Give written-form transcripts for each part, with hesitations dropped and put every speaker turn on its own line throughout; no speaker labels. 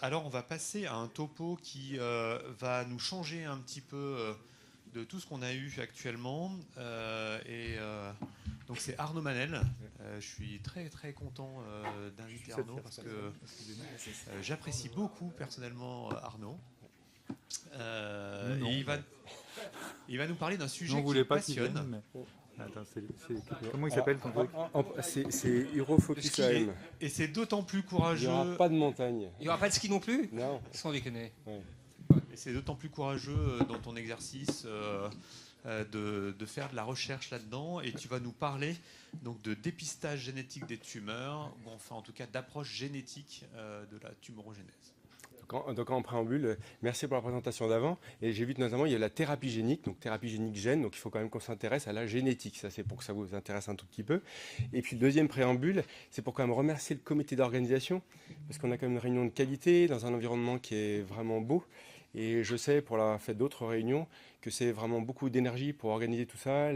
Alors, on va passer à un topo qui va nous changer un petit peu de tout ce qu'on a eu actuellement. Donc, c'est Arnaud Manel. Je suis très, très content d'inviter Arnaud parce que j'apprécie beaucoup personnellement Arnaud. Et il va nous parler d'un sujet qui le passionne.
Attends, comment il s'appelle ton truc?
C'est Eurofocus AM.
Et c'est d'autant plus
Il n'y
courageux.
aura pas de montagne.
Il n'y aura pas de ski non plus?
Non.
Sans déconner.
Ouais.
Et c'est d'autant plus courageux dans ton exercice de faire de la recherche là-dedans. Et tu vas nous parler donc, de dépistage génétique des tumeurs, ou enfin en tout cas d'approche génétique de la tumorogénèse.
Donc en préambule, merci pour la présentation d'avant. Et j'ai vu que notamment il y a la thérapie génique, donc thérapie génique gène, donc il faut quand même qu'on s'intéresse à la génétique. Ça c'est pour que ça vous intéresse un tout petit peu. Et puis le deuxième préambule, c'est pour quand même remercier le comité d'organisation, parce qu'on a quand même une réunion de qualité dans un environnement qui est vraiment beau. Et je sais, pour la fait d'autres réunions, que c'est vraiment beaucoup d'énergie pour organiser tout ça.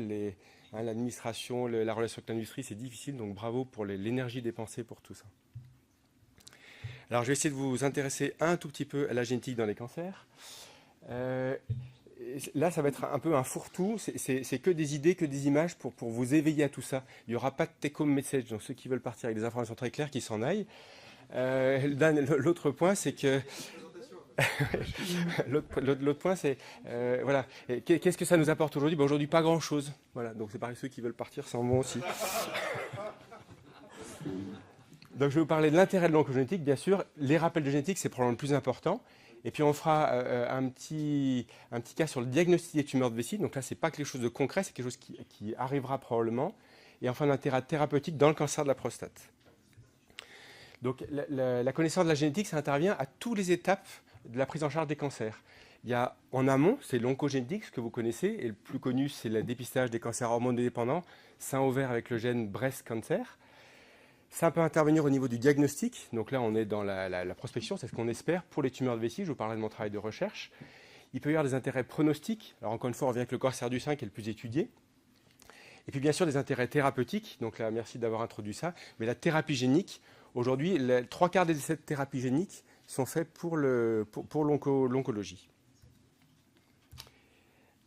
L'administration, la relation avec l'industrie, c'est difficile, donc bravo pour l'énergie dépensée pour tout ça. Alors, je vais essayer de vous intéresser un tout petit peu à la génétique dans les cancers. Là, ça va être un peu un fourre-tout. C'est que des idées, que des images pour vous éveiller à tout ça. Il n'y aura pas de take-home message. Donc, ceux qui veulent partir avec des informations très claires, qui s'en aillent. L'autre point, c'est que... L'autre point, c'est... voilà. Qu'est-ce que ça nous apporte aujourd'hui? Aujourd'hui, pas grand-chose. Voilà. Donc, c'est pareil, ceux qui veulent partir s'en vont aussi. Donc, je vais vous parler de l'intérêt de l'oncogénétique, bien sûr. Les rappels de génétique, c'est probablement le plus important. Et puis, on fera un petit cas sur le diagnostic des tumeurs de vessie. Donc là, ce n'est pas quelque chose de concret, c'est quelque chose qui arrivera probablement. Et enfin, l'intérêt thérapeutique dans le cancer de la prostate. Donc, la connaissance de la génétique, ça intervient à toutes les étapes de la prise en charge des cancers. Il y a en amont, c'est l'oncogénétique, ce que vous connaissez. Et le plus connu, c'est le dépistage des cancers hormonodépendants, sein ouvert avec le gène breast cancer. Ça peut intervenir au niveau du diagnostic. Donc là, on est dans la prospection, c'est ce qu'on espère pour les tumeurs de vessie. Je vous parlerai de mon travail de recherche. Il peut y avoir des intérêts pronostiques. Alors encore une fois, on revient avec le cancer du sein qui est le plus étudié. Et puis bien sûr, des intérêts thérapeutiques. Donc là, merci d'avoir introduit ça. Mais la thérapie génique, aujourd'hui, les 3/4 des essais de thérapie génique sont faits pour l'oncologie.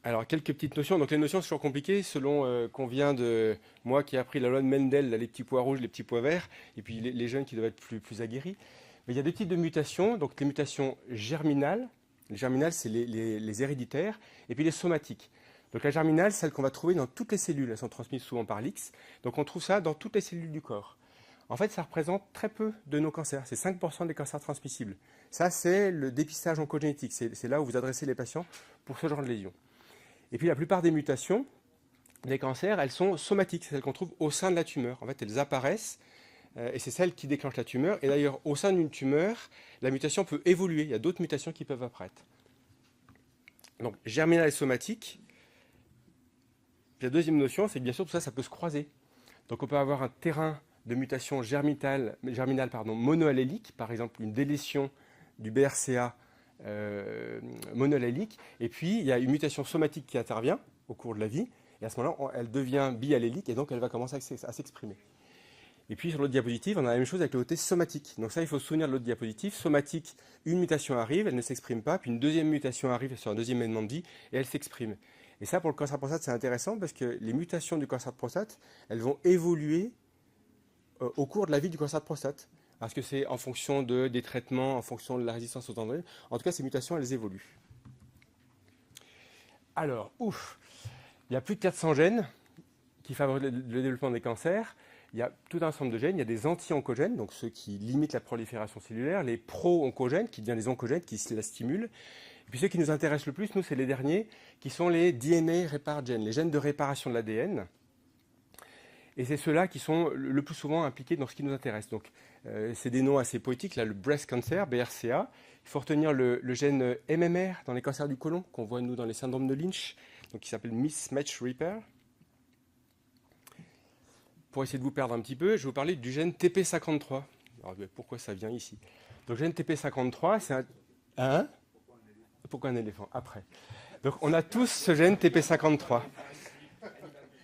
Alors, quelques petites notions. Donc, les notions sont toujours compliquées selon qu'on vient de moi qui ai appris la loi de Mendel, là, les petits pois rouges, les petits pois verts, et puis les jeunes qui doivent être plus aguerris. Mais il y a deux types de mutations. Donc, les mutations germinales. Les germinales, c'est les héréditaires, et puis les somatiques. Donc, la germinale, celle qu'on va trouver dans toutes les cellules. Elles sont transmises souvent par l'X. Donc, on trouve ça dans toutes les cellules du corps. En fait, ça représente très peu de nos cancers. C'est 5% des cancers transmissibles. Ça, c'est le dépistage oncogénétique. C'est là où vous adressez les patients pour ce genre de lésions. Et puis la plupart des mutations, des cancers, elles sont somatiques, c'est celles qu'on trouve au sein de la tumeur. En fait, elles apparaissent et c'est celles qui déclenchent la tumeur. Et d'ailleurs, au sein d'une tumeur, la mutation peut évoluer. Il y a d'autres mutations qui peuvent apparaître. Donc, germinal et somatique. Puis la deuxième notion, c'est que bien sûr, tout ça, ça peut se croiser. Donc, on peut avoir un terrain de mutation germinale monoallélique, par exemple une délétion du BRCA monoallélique, et puis il y a une mutation somatique qui intervient au cours de la vie, et à ce moment-là, elle devient biallélique, et donc elle va commencer à s'exprimer. Et puis sur l'autre diapositive, on a la même chose avec le côté somatique. Donc ça, il faut se souvenir de l'autre diapositive. Somatique, une mutation arrive, elle ne s'exprime pas, puis une deuxième mutation arrive sur un deuxième événement de vie, et elle s'exprime. Et ça, pour le cancer de prostate, c'est intéressant, parce que les mutations du cancer de prostate, elles vont évoluer au cours de la vie du cancer de prostate. Parce que c'est en fonction des traitements, en fonction de la résistance aux androïdes. En tout cas, ces mutations, elles évoluent. Alors, il y a plus de 400 gènes qui favorisent le développement des cancers. Il y a tout un ensemble de gènes. Il y a des anti-oncogènes, donc ceux qui limitent la prolifération cellulaire, les pro-oncogènes, qui deviennent des oncogènes, qui la stimulent. Et puis ceux qui nous intéressent le plus, nous, c'est les derniers, qui sont les DNA repar gènes, les gènes de réparation de l'ADN. Et c'est ceux-là qui sont le plus souvent impliqués dans ce qui nous intéresse. Donc, c'est des noms assez poétiques. Là, le breast cancer, BRCA. Il faut retenir le gène MMR dans les cancers du côlon, qu'on voit, nous, dans les syndromes de Lynch, donc qui s'appelle mismatch repair. Pour essayer de vous perdre un petit peu, je vais vous parler du gène TP53. Alors, pourquoi ça vient ici? Donc, le gène TP53, c'est un... Pourquoi un éléphant? Après. Donc, on a tous ce gène TP53.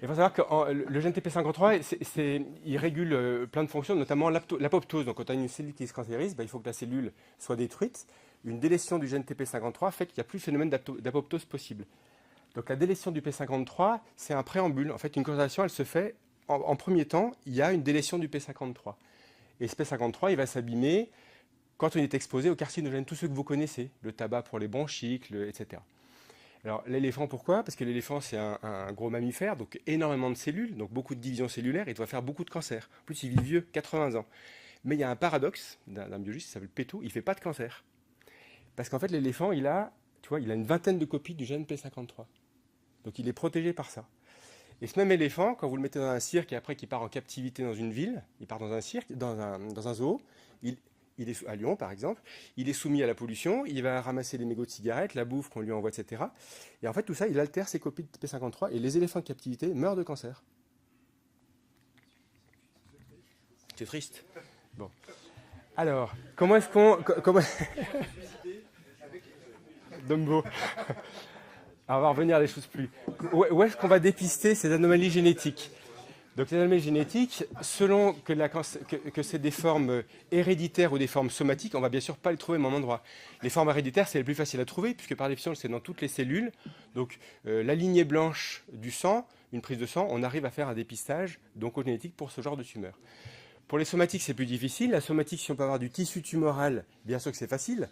Il faut savoir que le gène TP53, il régule plein de fonctions, notamment l'apoptose. Donc, quand tu as une cellule qui se cancérise, il faut que la cellule soit détruite. Une délétion du gène TP53 fait qu'il n'y a plus de phénomène d'apoptose possible. Donc, la délétion du P53, c'est un préambule. En fait, une cancérisation, elle se fait en premier temps, il y a une délétion du P53. Et ce P53, il va s'abîmer quand on est exposé aux carcinogènes, tous ceux que vous connaissez, le tabac pour les bronchiques, etc. Alors l'éléphant, pourquoi? Parce que l'éléphant, c'est un gros mammifère, donc énormément de cellules, donc beaucoup de divisions cellulaires, et doit faire beaucoup de cancers. En plus, il vit vieux, 80 ans. Mais il y a un paradoxe d'un biologiste qui s'appelle Pétou, il ne fait pas de cancer. Parce qu'en fait, l'éléphant, il a une vingtaine de copies du gène P53. Donc il est protégé par ça. Et ce même éléphant, quand vous le mettez dans un cirque et après qu'il part en captivité dans une ville, il part dans un cirque, dans un zoo, il est à Lyon par exemple, il est soumis à la pollution, il va ramasser les mégots de cigarettes, la bouffe qu'on lui envoie, etc. Et en fait tout ça, il altère ses copies de P53 et les éléphants de captivité meurent de cancer. C'est triste. Bon. Alors, comment est-ce qu'on... Dumbo. Alors, on va revenir à des choses plus... Où est-ce qu'on va dépister ces anomalies génétiques? Donc, les anomalies génétiques, selon que c'est des formes héréditaires ou des formes somatiques, on ne va bien sûr pas les trouver au même endroit. Les formes héréditaires, c'est les plus faciles à trouver, puisque par définition, c'est dans toutes les cellules. Donc, la lignée blanche du sang, une prise de sang, on arrive à faire un dépistage d'oncogénétique pour ce genre de tumeur. Pour les somatiques, c'est plus difficile. La somatique, si on peut avoir du tissu tumoral, bien sûr que c'est facile.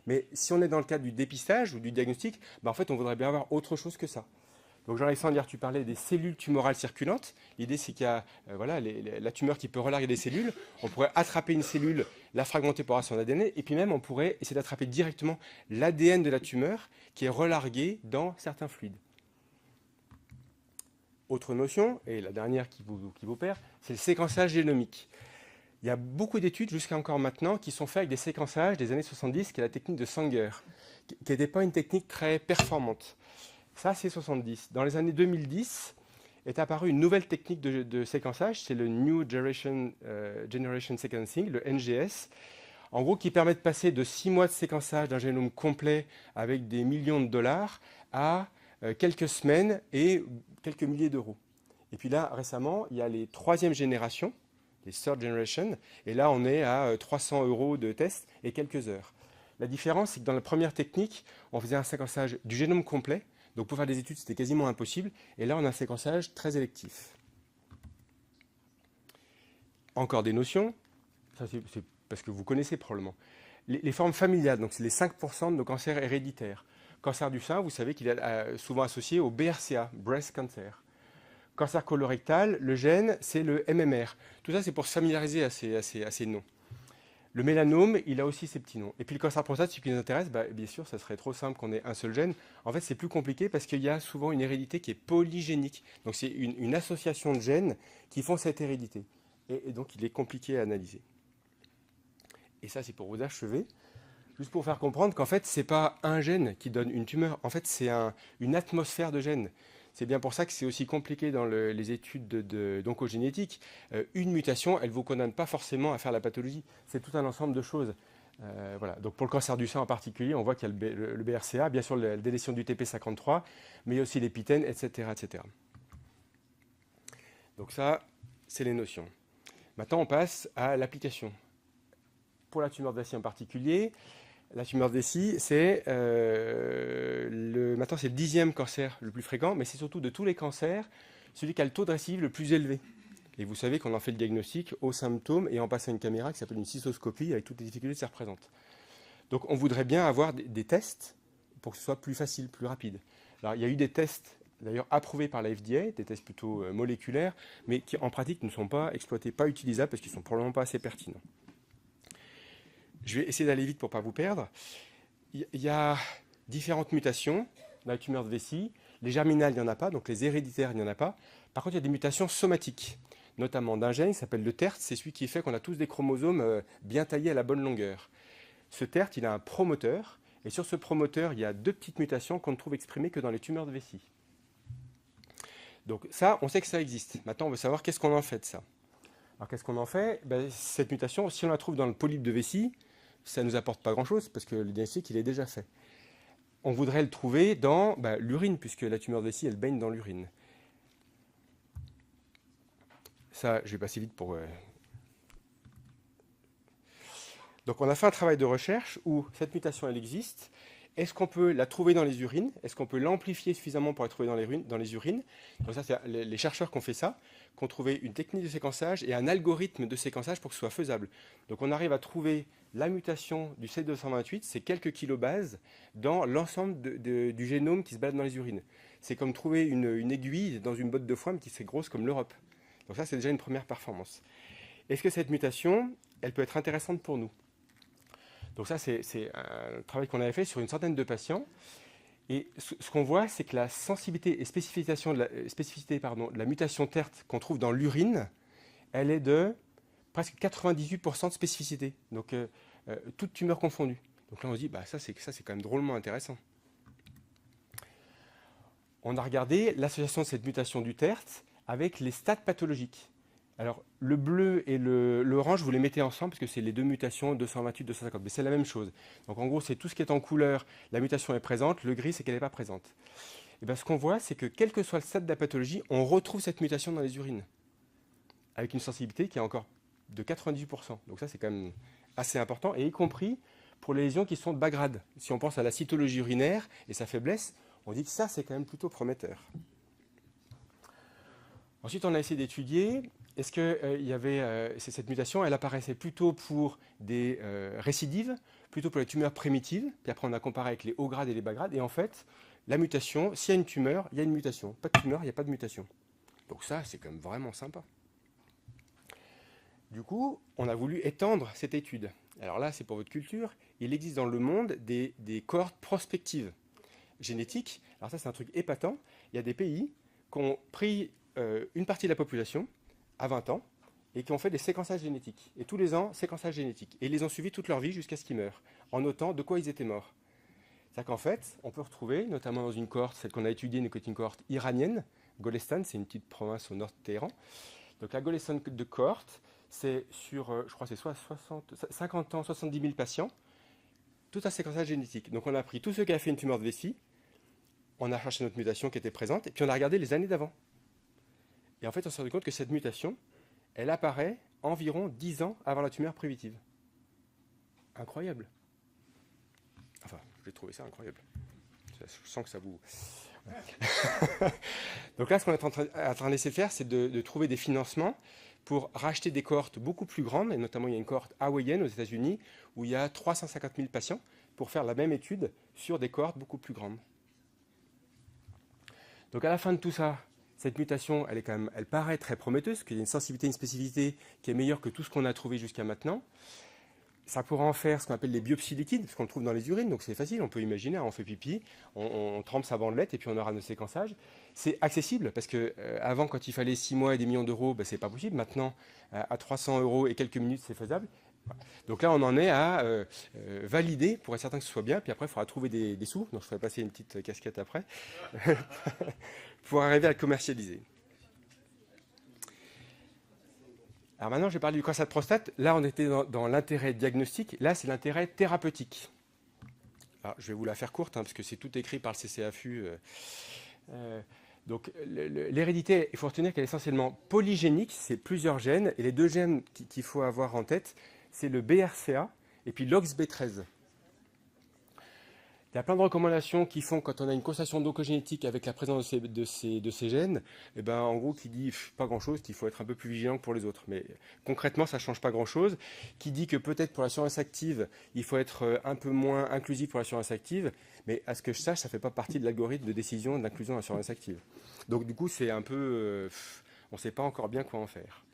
Mais si on est dans le cadre du dépistage ou du diagnostic, en fait, on voudrait bien avoir autre chose que ça. Donc Jean-Alexandre, hier, tu parlais des cellules tumorales circulantes. L'idée, c'est qu'il y a la tumeur qui peut relarguer des cellules. On pourrait attraper une cellule, la fragmenter pour avoir son ADN, et puis même, on pourrait essayer d'attraper directement l'ADN de la tumeur qui est relargué dans certains fluides. Autre notion, et la dernière qui vous perd, c'est le séquençage génomique. Il y a beaucoup d'études jusqu'à encore maintenant qui sont faites avec des séquençages des années 70, qui est la technique de Sanger, qui n'était pas une technique très performante. Ça, c'est 70. Dans les années 2010, est apparue une nouvelle technique de séquençage, c'est le New Generation Sequencing, le NGS, en gros qui permet de passer de 6 mois de séquençage d'un génome complet avec des millions de dollars à quelques semaines et quelques milliers d'euros. Et puis là, récemment, il y a les 3e générations, les third generation, et là, on est à 300 € de test et quelques heures. La différence, c'est que dans la première technique, on faisait un séquençage du génome complet, donc pour faire des études, c'était quasiment impossible, et là, on a un séquençage très électif. Encore des notions, ça c'est parce que vous connaissez probablement. Les formes familiales, donc c'est les 5% de nos cancers héréditaires. Cancer du sein, vous savez qu'il est souvent associé au BRCA, Breast Cancer. Cancer colorectal, le gène, c'est le MMR. Tout ça, c'est pour se familiariser à ces noms. Le mélanome, il a aussi ses petits noms. Et puis le cancer de prostate, ce qui nous intéresse, bien sûr, ça serait trop simple qu'on ait un seul gène. En fait, c'est plus compliqué parce qu'il y a souvent une hérédité qui est polygénique. Donc c'est une association de gènes qui font cette hérédité. Et donc il est compliqué à analyser. Et ça, c'est pour vous achever. Juste pour faire comprendre qu'en fait, ce n'est pas un gène qui donne une tumeur. En fait, c'est une atmosphère de gènes. C'est bien pour ça que c'est aussi compliqué dans les études d'oncogénétique. Une mutation, elle ne vous condamne pas forcément à faire la pathologie. C'est tout un ensemble de choses. Voilà. Donc pour le cancer du sein en particulier, on voit qu'il y a le BRCA, bien sûr la délétion du TP53, mais il y a aussi l'épithène, etc., etc. Donc ça, c'est les notions. Maintenant, on passe à l'application. Pour la tumeur de Vessie en particulier, la tumeur de Vessie, maintenant c'est le 10e cancer le plus fréquent, mais c'est surtout de tous les cancers, celui qui a le taux de récidive le plus élevé. Et vous savez qu'on en fait le diagnostic aux symptômes et en passant une caméra qui s'appelle une cystoscopie avec toutes les difficultés que ça représente. Donc on voudrait bien avoir des tests pour que ce soit plus facile, plus rapide. Alors il y a eu des tests d'ailleurs approuvés par la FDA, des tests plutôt moléculaires, mais qui en pratique ne sont pas exploités, pas utilisables parce qu'ils ne sont probablement pas assez pertinents. Je vais essayer d'aller vite pour ne pas vous perdre. Il y a différentes mutations dans la tumeur de Vessie. Les germinales, il n'y en a pas, donc les héréditaires, il n'y en a pas. Par contre, il y a des mutations somatiques, notamment d'un gène qui s'appelle le TERT. C'est celui qui fait qu'on a tous des chromosomes bien taillés à la bonne longueur. Ce TERT, il a un promoteur. Et sur ce promoteur, il y a 2 petites mutations qu'on ne trouve exprimées que dans les tumeurs de Vessie. Donc ça, on sait que ça existe. Maintenant, on veut savoir qu'est-ce qu'on en fait de ça. Alors qu'est-ce qu'on en fait? Cette mutation, si on la trouve dans le polype de Vessie, ça ne nous apporte pas grand-chose parce que le diagnostic, il est déjà fait. On voudrait le trouver dans l'urine, puisque la tumeur de Vessie, elle baigne dans l'urine. ça, je vais passer vite pour... Donc, on a fait un travail de recherche où cette mutation, elle existe. Est-ce qu'on peut la trouver dans les urines? Est-ce qu'on peut l'amplifier suffisamment pour la trouver dans les urines? Donc ça, c'est les chercheurs qui ont fait ça, qui ont trouvé une technique de séquençage et un algorithme de séquençage pour que ce soit faisable. Donc on arrive à trouver la mutation du C228, c'est quelques kilobases, dans l'ensemble du génome qui se balade dans les urines. C'est comme trouver une aiguille dans une botte de foin, mais qui est grosse comme l'Europe. Donc ça, c'est déjà une première performance. Est-ce que cette mutation, elle peut être intéressante pour nous? Donc ça, c'est un travail qu'on avait fait sur une centaine de patients. Et ce qu'on voit, c'est que la sensibilité et spécificité de la mutation TERT qu'on trouve dans l'urine, elle est de presque 98% de spécificité. Donc, toute tumeur confondue. Donc là, on se dit, bah, ça, c'est quand même drôlement intéressant. On a regardé l'association de cette mutation du TERT avec les stades pathologiques. Alors, le bleu et l'orange, vous les mettez ensemble parce que c'est les deux mutations, 228, 250. Mais c'est la même chose. Donc, en gros, c'est tout ce qui est en couleur, la mutation est présente. Le gris, c'est qu'elle n'est pas présente. Et bien, ce qu'on voit, c'est que quel que soit le stade de la pathologie, on retrouve cette mutation dans les urines. Avec une sensibilité qui est encore de 98%. Donc ça, c'est quand même assez important. Et y compris pour les lésions qui sont de bas grade. Si on pense à la cytologie urinaire et sa faiblesse, on dit que ça, c'est quand même plutôt prometteur. Ensuite, on a essayé d'étudier... Est-ce que cette mutation, elle apparaissait plutôt pour des récidives, plutôt pour les tumeurs primitives, puis après on a comparé avec les hauts grades et les bas grades, et en fait, la mutation, s'il y a une tumeur, il y a une mutation. Pas de tumeur, il n'y a pas de mutation. Donc ça, c'est quand même vraiment sympa. Du coup, on a voulu étendre cette étude. Alors là, c'est pour votre culture, il existe dans le monde des cohortes prospectives génétiques. Alors ça, c'est un truc épatant. Il y a des pays qui ont pris une partie de la population, à 20 ans, et qui ont fait des séquençages génétiques. Et tous les ans, séquençage génétique. Et ils les ont suivis toute leur vie jusqu'à ce qu'ils meurent, en notant de quoi ils étaient morts. C'est-à-dire qu'en fait, on peut retrouver, notamment dans une cohorte, celle qu'on a étudiée, une cohorte iranienne, Golestan, c'est une petite province au nord de Téhéran. Donc la Golestan de cohorte, c'est sur, je crois, c'est 50 ans, 70 000 patients, tout un séquençage génétique. Donc on a pris tous ceux qui avaient fait une tumeur de vessie, on a cherché notre mutation qui était présente, et puis on a regardé les années d'avant. Et en fait, on s'est rendu compte que cette mutation, elle apparaît environ 10 ans avant la tumeur primitive. Incroyable. Enfin, j'ai trouvé ça incroyable. Je sens que ça vous... Donc là, ce qu'on est en train d'essayer de faire, c'est de trouver des financements pour racheter des cohortes beaucoup plus grandes, et notamment il y a une cohorte hawaïenne aux États-Unis où il y a 350 000 patients pour faire la même étude sur des cohortes beaucoup plus grandes. Donc à la fin de tout ça, cette mutation, elle paraît très prometteuse, parce qu'il y a une sensibilité, une spécificité qui est meilleure que tout ce qu'on a trouvé jusqu'à maintenant. Ça pourra en faire ce qu'on appelle les biopsies liquides, parce qu'on le trouve dans les urines, donc c'est facile, on peut imaginer, on fait pipi, on trempe sa bandelette et puis on aura nos séquençages. C'est accessible, parce que avant, quand il fallait 6 mois et des millions d'euros, ben, c'est pas possible. Maintenant, à 300 € et quelques minutes, c'est faisable. Donc là, on en est à valider pour être certain que ce soit bien, puis après, il faudra trouver des sous, donc je ferai passer une petite casquette après, pour arriver à le commercialiser. Alors maintenant, je vais parler du cancer de prostate. Là, on était dans l'intérêt diagnostique. Là, c'est l'intérêt thérapeutique. Alors, je vais vous la faire courte, parce que c'est tout écrit par le CCAFU. Donc, l'hérédité, il faut retenir qu'elle est essentiellement polygénique. C'est plusieurs gènes. Et les deux gènes qu'il faut avoir en tête, c'est le BRCA et puis l'OXB13. Il y a plein de recommandations qui font, quand on a une constellation d'oncogénétique avec la présence de ces gènes, et ben, en gros, qui dit pas grand-chose, qu'il faut être un peu plus vigilant que pour les autres. Mais concrètement, ça ne change pas grand-chose. Qui dit que peut-être pour la surveillance active, il faut être un peu moins inclusif pour la surveillance active. Mais à ce que je sache, ça ne fait pas partie de l'algorithme de décision d'inclusion dans la surveillance active. Donc du coup, c'est un peu... on ne sait pas encore bien quoi en faire.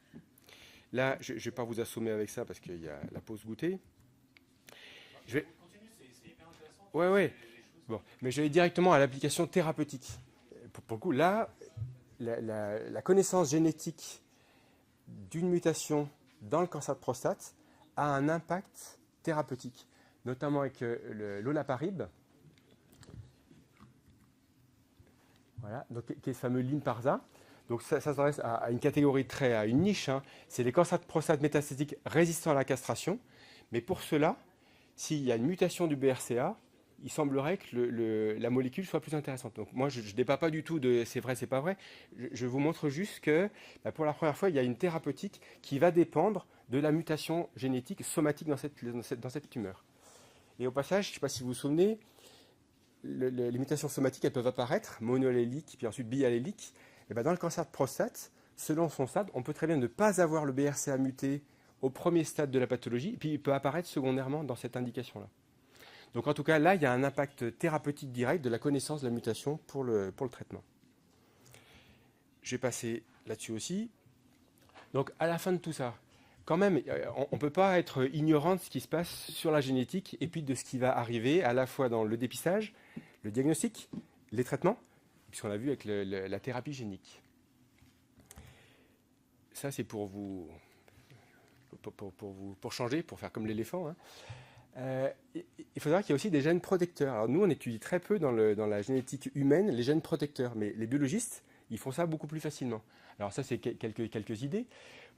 Là, je ne vais pas vous assommer avec ça parce qu'il y a la pause goûter. Je vais... Ouais. Bon, mais je vais directement à l'application thérapeutique. Pour le coup, là, la connaissance génétique d'une mutation dans le cancer de prostate a un impact thérapeutique, notamment avec l'olaparib, voilà, donc, qui est ce fameux Lynparza. Donc ça s'adresse à une catégorie à une niche. C'est les cancers de prostate métastatiques résistants à la castration. Mais pour cela, s'il y a une mutation du BRCA, il semblerait que la molécule soit plus intéressante. Donc moi, je ne débat pas du tout de c'est vrai, c'est pas vrai. Je vous montre juste que pour la première fois, il y a une thérapeutique qui va dépendre de la mutation génétique somatique dans cette tumeur. Et au passage, je ne sais pas si vous vous souvenez, les mutations somatiques, elles peuvent apparaître, monoalléliques, puis ensuite bialléliques. Et dans le cancer de prostate, selon son stade, on peut très bien ne pas avoir le BRCA muté au premier stade de la pathologie, et puis il peut apparaître secondairement dans cette indication-là. Donc en tout cas, là, il y a un impact thérapeutique direct de la connaissance de la mutation pour le traitement. Je vais passer là-dessus aussi. Donc à la fin de tout ça, quand même, on ne peut pas être ignorant de ce qui se passe sur la génétique et puis de ce qui va arriver à la fois dans le dépistage, le diagnostic, les traitements, puisqu'on a vu avec la thérapie génique. Ça, c'est pour vous, pour changer, pour faire comme l'éléphant. Il faut savoir qu'il y a aussi des gènes protecteurs. Alors nous, on étudie très peu dans la génétique humaine les gènes protecteurs, mais les biologistes, ils font ça beaucoup plus facilement. Alors ça, c'est quelques idées.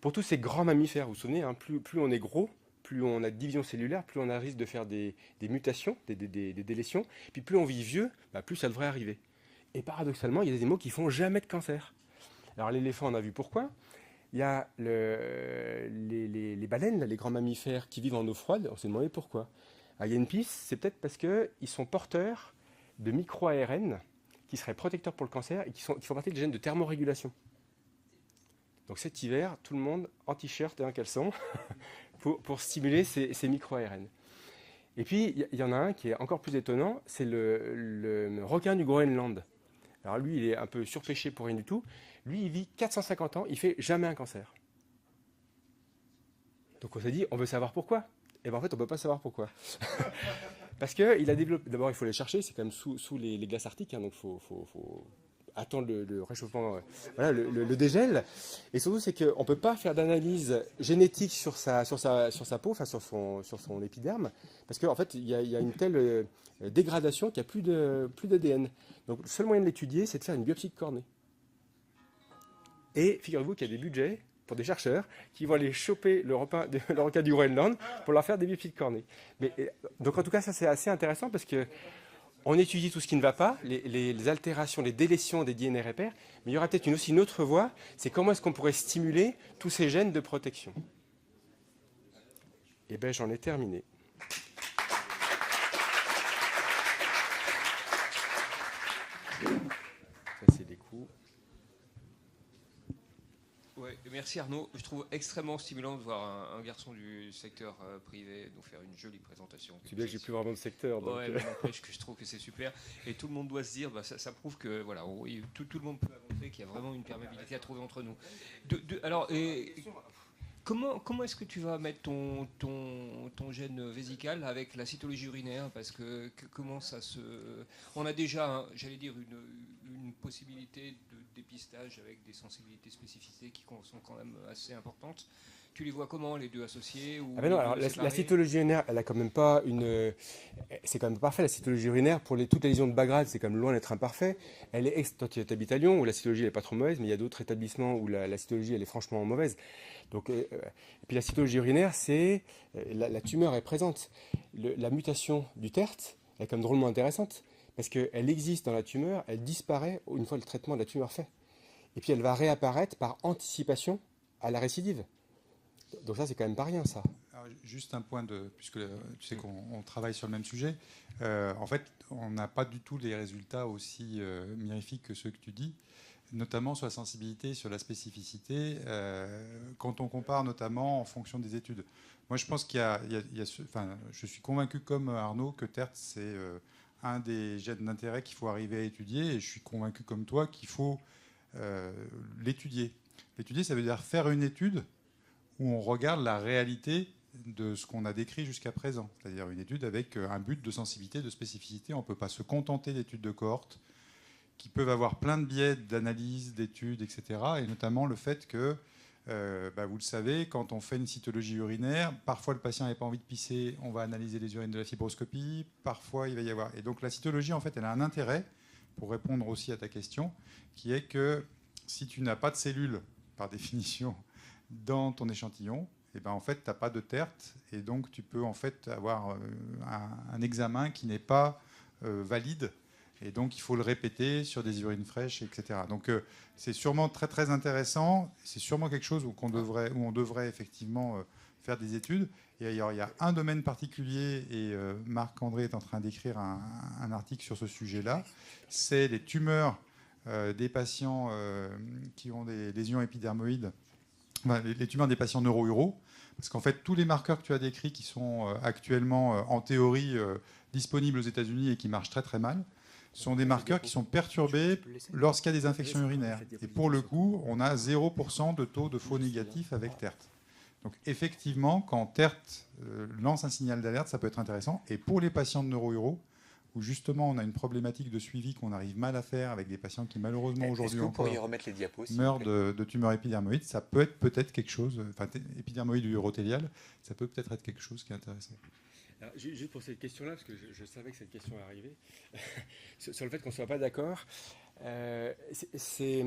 Pour tous ces grands mammifères, vous vous souvenez, plus on est gros, plus on a de division cellulaire, plus on a risque de faire des mutations, des délétions. Puis plus on vit vieux, plus ça devrait arriver. Et paradoxalement, il y a des animaux qui font jamais de cancer. Alors l'éléphant, on a vu pourquoi. Il y a les baleines, les grands mammifères qui vivent en eau froide, on s'est demandé pourquoi. Alors, il y a une piste, c'est peut-être parce qu'ils sont porteurs de micro-ARN qui seraient protecteurs pour le cancer et qui font partie des gènes de thermorégulation. Donc cet hiver, tout le monde en t-shirt et en caleçon pour stimuler ces micro-ARN. Et puis, il y en a un qui est encore plus étonnant, c'est le requin du Groenland. Alors lui, il est un peu surpêché pour rien du tout. Lui, il vit 450 ans, il ne fait jamais un cancer. Donc on s'est dit, on veut savoir pourquoi. Et bien en fait, on ne peut pas savoir pourquoi. Parce qu'il a développé... D'abord, il faut les chercher, c'est quand même sous les glaces arctiques, donc il faut attendre le réchauffement, le dégel. Et surtout, c'est qu'on ne peut pas faire d'analyse génétique sur sa peau, enfin sur son épiderme, parce qu'en fait, il y a une telle dégradation qu'il n'y a plus d'ADN. Donc le seul moyen de l'étudier, c'est de faire une biopsie de cornée. Et figurez-vous qu'il y a des budgets pour des chercheurs qui vont aller choper le requin du Groenland pour leur faire des biopsies de cornée. Donc en tout cas, ça c'est assez intéressant parce qu'on étudie tout ce qui ne va pas, les altérations, les délétions des DNA repères, mais il y aura peut-être aussi une autre voie, c'est comment est-ce qu'on pourrait stimuler tous ces gènes de protection. Et bien j'en ai terminé. Ça c'est des coups.
Ouais, merci Arnaud. Je trouve extrêmement stimulant de voir un garçon du secteur privé nous faire une jolie présentation.
C'est bien que j'ai plus vraiment de secteur. Donc...
Ouais, mais n'empêche que je trouve que c'est super. Et tout le monde doit se dire, ça prouve que voilà, tout le monde peut avancer, qu'il y a vraiment une perméabilité à trouver entre nous. Alors, comment est-ce que tu vas mettre ton gène vésical avec la cytologie urinaire? Parce que comment ça se... On a déjà, j'allais dire, une possibilité de dépistage avec des sensibilités, spécificités qui sont quand même assez importantes. Tu les vois comment, les deux associés ou
non, alors, la cytologie urinaire, elle a quand même pas une... C'est quand même parfait, la cytologie urinaire. Pour toutes les lésions de bas grade, c'est quand même loin d'être imparfait. Elle est... Toi, tu habites à Lyon, où la cytologie n'est pas trop mauvaise, mais il y a d'autres établissements où la cytologie, elle est franchement mauvaise. Donc, et puis la cytologie urinaire, c'est... La tumeur est présente. La mutation du TERT, elle est quand même drôlement intéressante, parce qu'elle existe dans la tumeur, elle disparaît une fois le traitement de la tumeur fait. Et puis elle va réapparaître par anticipation à la récidive. Donc ça, c'est quand même pas rien, ça.
Alors, juste un point, puisque tu sais qu'on travaille sur le même sujet. En fait, on n'a pas du tout les résultats aussi mirifiques que ceux que tu dis, notamment sur la sensibilité, sur la spécificité, quand on compare notamment en fonction des études. Moi, je pense je suis convaincu comme Arnaud que TERT, c'est un des gènes d'intérêt qu'il faut arriver à étudier, et je suis convaincu comme toi qu'il faut l'étudier. L'étudier, ça veut dire faire une étude où on regarde la réalité de ce qu'on a décrit jusqu'à présent, c'est-à-dire une étude avec un but de sensibilité, de spécificité. On ne peut pas se contenter d'études de cohorte qui peuvent avoir plein de biais d'analyse, d'études, etc. Et notamment le fait que, vous le savez, quand on fait une cytologie urinaire, parfois le patient n'a pas envie de pisser, on va analyser les urines de la fibroscopie, parfois il va y avoir... Et donc la cytologie, en fait, elle a un intérêt, pour répondre aussi à ta question, qui est que si tu n'as pas de cellules, par définition, dans ton échantillon, et en fait, tu n'as pas de TERT, et donc tu peux en fait avoir un examen qui n'est pas valide. Et donc, il faut le répéter sur des urines fraîches, etc. Donc, c'est sûrement très, très intéressant. C'est sûrement quelque chose où on devrait effectivement faire des études. Et il y a un domaine particulier, et Marc-André est en train d'écrire un article sur ce sujet-là. C'est les tumeurs des patients qui ont des lésions épidermoïdes, les tumeurs des patients neuro-uraux. Parce qu'en fait, tous les marqueurs que tu as décrits qui sont actuellement, en théorie, disponibles aux États-Unis et qui marchent très, très mal, sont des marqueurs qui sont perturbés lorsqu'il y a des infections urinaires. Et pour le coup, on a 0% de taux de faux négatifs avec TERT. Donc effectivement, quand TERT lance un signal d'alerte, ça peut être intéressant. Et pour les patients de neuro-uro, où justement on a une problématique de suivi qu'on arrive mal à faire avec des patients qui malheureusement aujourd'hui encore
remettre les diapos,
meurent de tumeurs épidermoïdes, ça peut être peut-être quelque chose, enfin épidermoïde ou urothéliale, ça peut peut-être être quelque chose qui est intéressant.
Alors, juste pour cette question-là, parce que je savais que cette question arrivait, sur le fait qu'on ne soit pas d'accord, ça c'est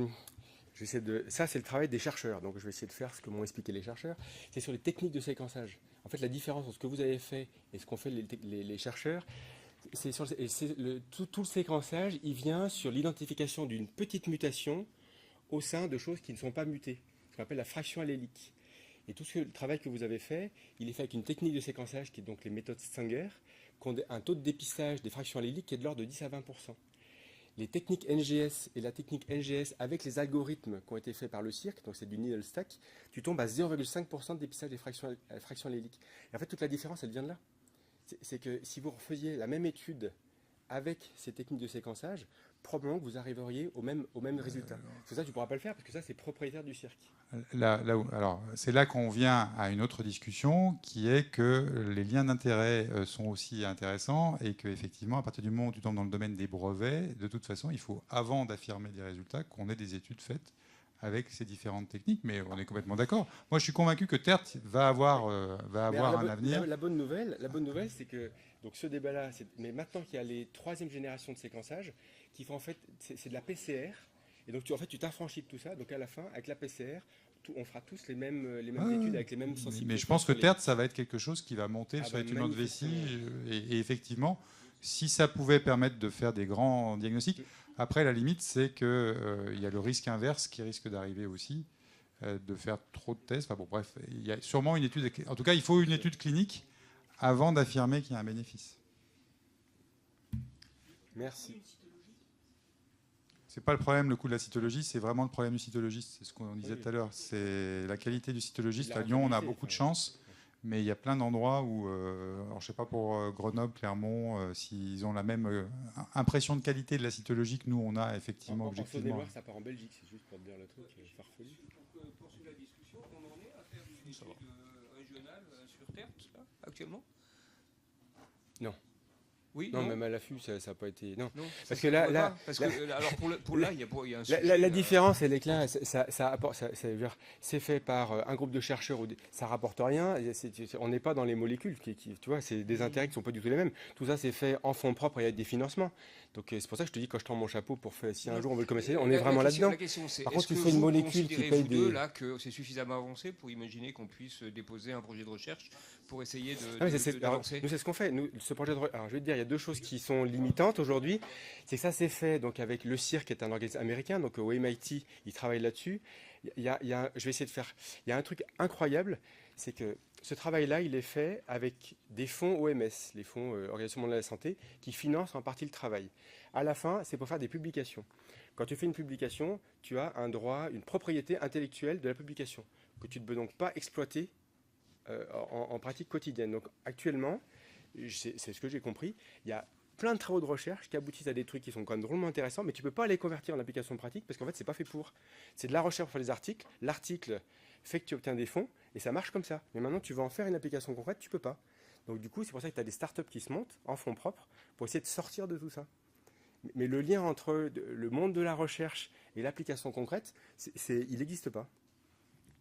le travail des chercheurs, donc je vais essayer de faire ce que m'ont expliqué les chercheurs, c'est sur les techniques de séquençage. En fait, la différence entre ce que vous avez fait et ce qu'ont fait les chercheurs, tout le séquençage, il vient sur l'identification d'une petite mutation au sein de choses qui ne sont pas mutées, ce qu'on appelle la fraction allélique. Et tout le travail que vous avez fait, il est fait avec une technique de séquençage qui est donc les méthodes Sanger, qui ont un taux de dépistage des fractions alléliques qui est de l'ordre de 10 à 20%. Les techniques NGS et la technique NGS avec les algorithmes qui ont été faits par le CIRC, donc c'est du needle stack, tu tombes à 0,5% de dépistage des fractions alléliques. Et en fait, toute la différence, elle vient de là. C'est que si vous refaisiez la même étude avec ces techniques de séquençage, probablement que vous arriveriez au même résultat. C'est ça que tu ne pourras pas le faire parce que ça, c'est propriétaire du CIRC.
Alors, c'est là qu'on vient à une autre discussion qui est que les liens d'intérêt sont aussi intéressants et qu'effectivement, à partir du moment où tu tombes dans le domaine des brevets, de toute façon, il faut, avant d'affirmer des résultats, qu'on ait des études faites avec ces différentes techniques, mais on est complètement d'accord. Moi, je suis convaincu que TERT va avoir un avenir.
La bonne nouvelle, c'est que donc ce débat-là, mais maintenant qu'il y a les troisième générations de séquençage, qui font en fait, c'est de la PCR, et donc tu t'affranchis de tout ça. Donc à la fin, avec la PCR, on fera tous les mêmes études avec les mêmes sensibilités.
Mais je pense que TERT, ça va être quelque chose qui va monter sur les tumeurs de vessie, et effectivement, si ça pouvait permettre de faire des grands diagnostics. Après, la limite, c'est qu'il y a le risque inverse qui risque d'arriver aussi, de faire trop de tests. Enfin bon, bref, il y a sûrement une étude. En tout cas, il faut une étude clinique avant d'affirmer qu'il y a un bénéfice.
Merci.
C'est pas le problème, le coût de la cytologie, c'est vraiment le problème du cytologiste. C'est ce qu'on disait tout à l'heure. C'est la qualité du cytologiste. À Lyon, on a beaucoup de chance. Mais il y a plein d'endroits où, alors je ne sais pas pour Grenoble, Clermont, s'ils ont la même impression de qualité de la cytologie que nous, on a effectivement objectivement.
En Saône-et-Loire, ça part en Belgique, c'est juste pour te dire le truc farfelu.
Pour poursuivre la discussion, on en est à faire une étude régionale sur TERT, là, actuellement ?
Non.
Oui,
non, même à l'affût, ça n'a pas été. Non,
parce que là, alors pour là, il y a un sujet,
la différence, elle est que là, c'est fait par un groupe de chercheurs, ça rapporte rien. On n'est pas dans les molécules, tu vois, c'est des intérêts qui sont pas du tout les mêmes. Tout ça, c'est fait en fonds propres et avec des financements. Donc c'est pour ça que je te dis, quand je tends mon chapeau pour faire, si un jour on veut le commercialiser, on est vraiment là-dedans.
Par contre, tu fais une molécule qui paye des. Là, que c'est suffisamment avancé pour imaginer qu'on puisse déposer un projet de recherche pour essayer d'avancer.
Nous, c'est ce qu'on fait. Ce projet de recherche. Alors, je vais te dire, il y a deux choses qui sont limitantes aujourd'hui. C'est que ça s'est fait donc avec le CIRC, qui est un organisme américain, donc au MIT, ils travaillent là-dessus. Je vais essayer de faire. Il y a un truc incroyable, c'est que ce travail-là, il est fait avec des fonds OMS, les fonds Organisation mondiale de la santé, qui financent en partie le travail. À la fin, c'est pour faire des publications. Quand tu fais une publication, tu as un droit, une propriété intellectuelle de la publication, que tu ne peux donc pas exploiter en pratique quotidienne. Donc actuellement, c'est ce que j'ai compris, il y a plein de travaux de recherche qui aboutissent à des trucs qui sont quand même drôlement intéressants, mais tu ne peux pas les convertir en application pratique parce qu'en fait, c'est pas fait pour. C'est de la recherche pour faire des articles. L'article fait que tu obtiens des fonds et ça marche comme ça. Mais maintenant, tu veux en faire une application concrète, tu peux pas. Donc du coup, c'est pour ça que tu as des startups qui se montent en fonds propres pour essayer de sortir de tout ça. Mais le lien entre le monde de la recherche et l'application concrète, il n'existe pas.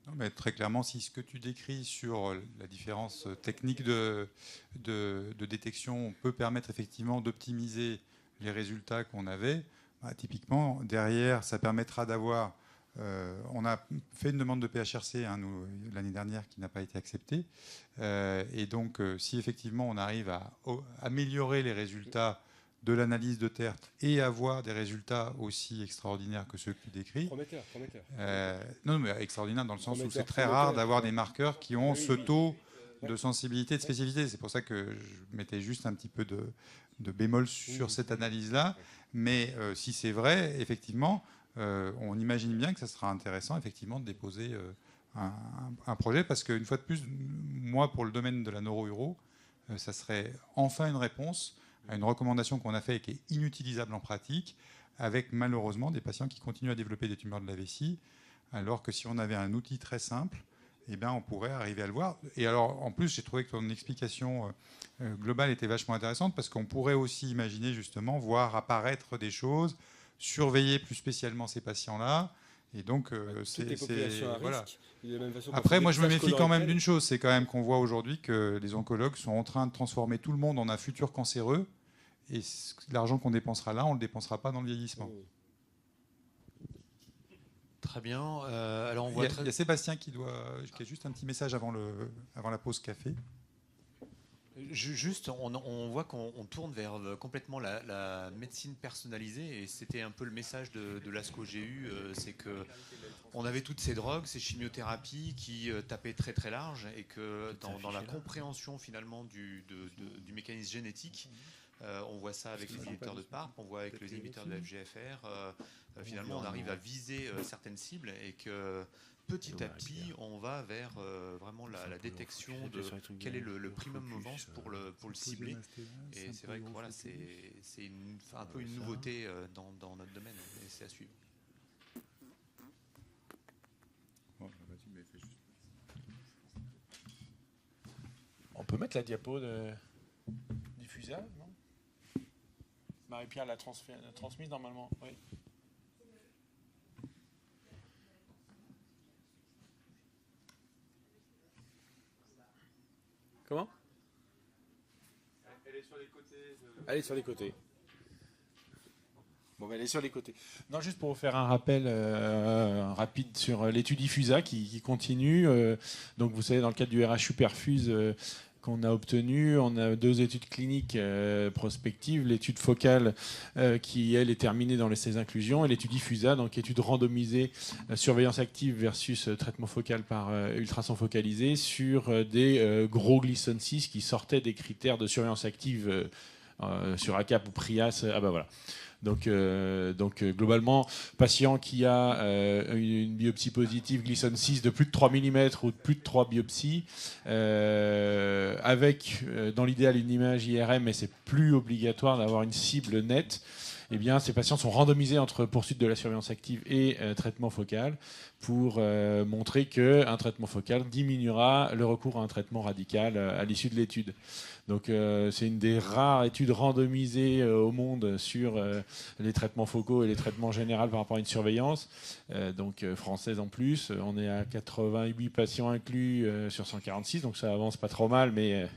Non, mais très clairement, si ce que tu décris sur la différence technique de détection peut permettre effectivement d'optimiser les résultats qu'on avait, typiquement, derrière, ça permettra d'avoir... on a fait une demande de PHRC l'année dernière qui n'a pas été acceptée. Et donc, si effectivement on arrive à améliorer les résultats de l'analyse de TERT et avoir des résultats aussi extraordinaires que ceux que tu décris.
Prometteur.
Non, mais extraordinaire dans le sens où
Prometteur,
c'est très rare
prometteur.
d'avoir des marqueurs qui ont
Oui,
ce
oui.
taux de sensibilité, de spécificité. C'est pour ça que je mettais juste un petit peu de bémol sur cette analyse-là. Mais si c'est vrai, effectivement, on imagine bien que ça sera intéressant, effectivement, de déposer un projet, parce qu'une fois de plus, moi, pour le domaine de la neuro-uro, ça serait enfin une réponse à une recommandation qu'on a faite et qui est inutilisable en pratique, avec malheureusement des patients qui continuent à développer des tumeurs de la vessie, alors que si on avait un outil très simple, eh bien, on pourrait arriver à le voir. Et alors, en plus, j'ai trouvé que ton explication globale était vachement intéressante, parce qu'on pourrait aussi imaginer justement voir apparaître des choses, surveiller plus spécialement ces patients-là. Et donc,
Toutes les populations à
voilà.
risque. De la même façon,
Après, moi, je me
dépistage
méfie quand même
colorectal.
d'une chose, c'est quand même qu'on voit aujourd'hui que les oncologues sont en train de transformer tout le monde en un futur cancéreux, et l'argent qu'on dépensera là, on ne le dépensera pas dans le vieillissement.
Très bien. Alors on
Il
voit
y a Sébastien qui a juste un petit message avant la pause café.
Juste, on voit qu'on tourne vers complètement la médecine personnalisée, et c'était un peu le message de l'ASCO GU, c'est que on avait toutes ces drogues, ces chimiothérapies qui tapaient très très large, et que dans la compréhension finalement du mécanisme génétique, on voit ça avec les inhibiteurs de PARP, on voit avec les inhibiteurs de FGFR, finalement on arrive à viser certaines cibles, et que petit à petit, on va vers vraiment la détection de quel est le primum movance pour le cibler. Et c'est vrai que voilà, c'est un peu une nouveauté dans notre domaine, et c'est à suivre.
On peut mettre la diapo de diffusage, non? Marie-Pierre l'a transmise normalement, oui. Comment?
Elle est sur les côtés.
Elle est sur les côtés. Bon, ben, elle est sur les côtés. Non, juste pour vous faire un rappel rapide sur l'étude IFUSA qui continue. Donc, vous savez, dans le cadre du RHU Perfuse qu'on a obtenu, on a 2 études cliniques prospectives. L'étude focale qui, elle, est terminée dans les inclusions, et l'étude IFUSA, donc étude randomisée surveillance active versus traitement focal par ultrason focalisé sur des gros Gleason 6 qui sortaient des critères de surveillance active sur ACAP ou PRIAS. Ah ben voilà. Donc globalement, patient qui a une biopsie positive Gleason 6 de plus de 3 mm ou de plus de 3 biopsies, avec dans l'idéal une image IRM, mais c'est plus obligatoire d'avoir une cible nette, eh bien, ces patients sont randomisés entre poursuite de la surveillance active et traitement focal pour montrer qu'un traitement focal diminuera le recours à un traitement radical à l'issue de l'étude. Donc c'est une des rares études randomisées au monde sur les traitements focaux et les traitements généraux par rapport à une surveillance, donc française en plus. On est à 88 patients inclus sur 146, donc ça avance pas trop mal, mais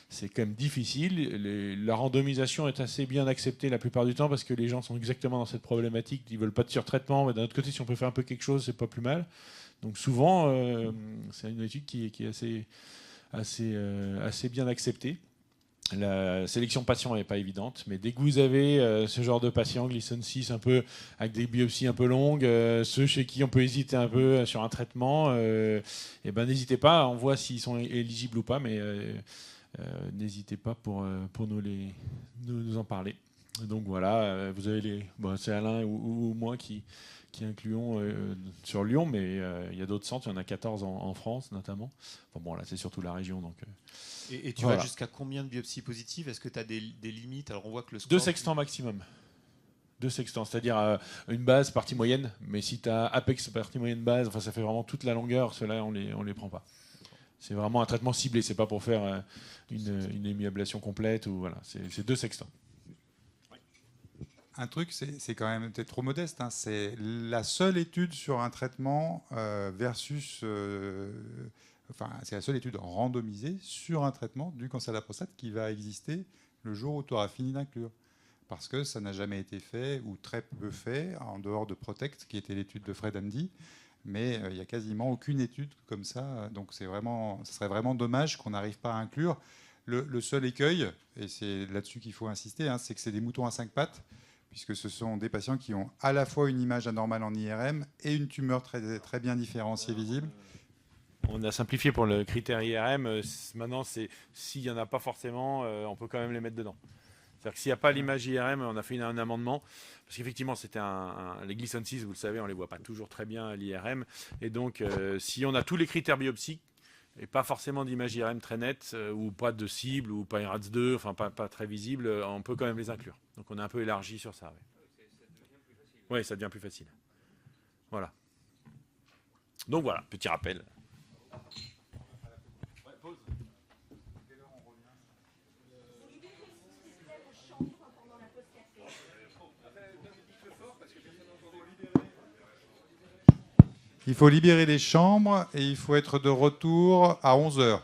c'est quand même difficile. La randomisation est assez bien acceptée la plupart du temps, parce que les gens sont exactement dans cette problématique. Ils veulent pas de surtraitement, mais d'un autre côté, si on peut faire un peu quelque chose, c'est pas plus mal. Donc souvent, c'est une étude qui est assez bien acceptée. La sélection patient n'est pas évidente, mais dès que vous avez ce genre de patient, Gleason 6, un peu, avec des biopsies un peu longues, ceux chez qui on peut hésiter un peu sur un traitement, eh ben, n'hésitez pas, on voit s'ils sont éligibles ou pas, mais n'hésitez pas pour nous en parler. Donc voilà, vous avez c'est Alain ou moi qui incluons sur Lyon, mais il y a d'autres centres, il y en a 14 en France notamment. Enfin bon, là c'est surtout la région. Donc,
et tu
voilà.
vas jusqu'à combien de biopsies positives? Est-ce que tu as des limites? Alors on voit que le score...
2 sextants maximum. 2 sextants, c'est-à-dire une base partie moyenne, mais si tu as apex partie moyenne base, enfin ça fait vraiment toute la longueur, ceux-là on les prend pas. C'est vraiment un traitement ciblé, c'est pas pour faire une hémiablation complète, ou voilà, c'est 2 sextants.
Un truc, c'est quand même peut-être trop modeste, hein, c'est la seule étude sur un traitement versus... Enfin, c'est la seule étude randomisée sur un traitement du cancer de la prostate qui va exister le jour où tu auras fini d'inclure. Parce que ça n'a jamais été fait, ou très peu fait, en dehors de Protect, qui était l'étude de Fred Hamdy. Mais il n'y a quasiment aucune étude comme ça. Donc ça serait vraiment dommage qu'on n'arrive pas à inclure. Le seul écueil, et c'est là-dessus qu'il faut insister, hein, c'est que c'est des moutons à 5 pattes, puisque ce sont des patients qui ont à la fois une image anormale en IRM et une tumeur très, très bien différenciée visible.
On a simplifié pour le critère IRM. Maintenant, s'il n'y en a pas forcément, on peut quand même les mettre dedans. C'est-à-dire que s'il n'y a pas l'image IRM, on a fait un amendement. Parce qu'effectivement, c'était les Gleason 6, vous le savez, on ne les voit pas toujours très bien à l'IRM. Et donc, si on a tous les critères biopsiques, et pas forcément d'image IRM très nette, ou pas de cible, ou pas IRADS2, enfin pas très visible, on peut quand même les inclure. Donc on a un peu élargi sur ça. Oui, ça devient plus facile. Voilà. Donc voilà, petit rappel.
Il faut libérer les chambres et il faut être de retour à 11 h.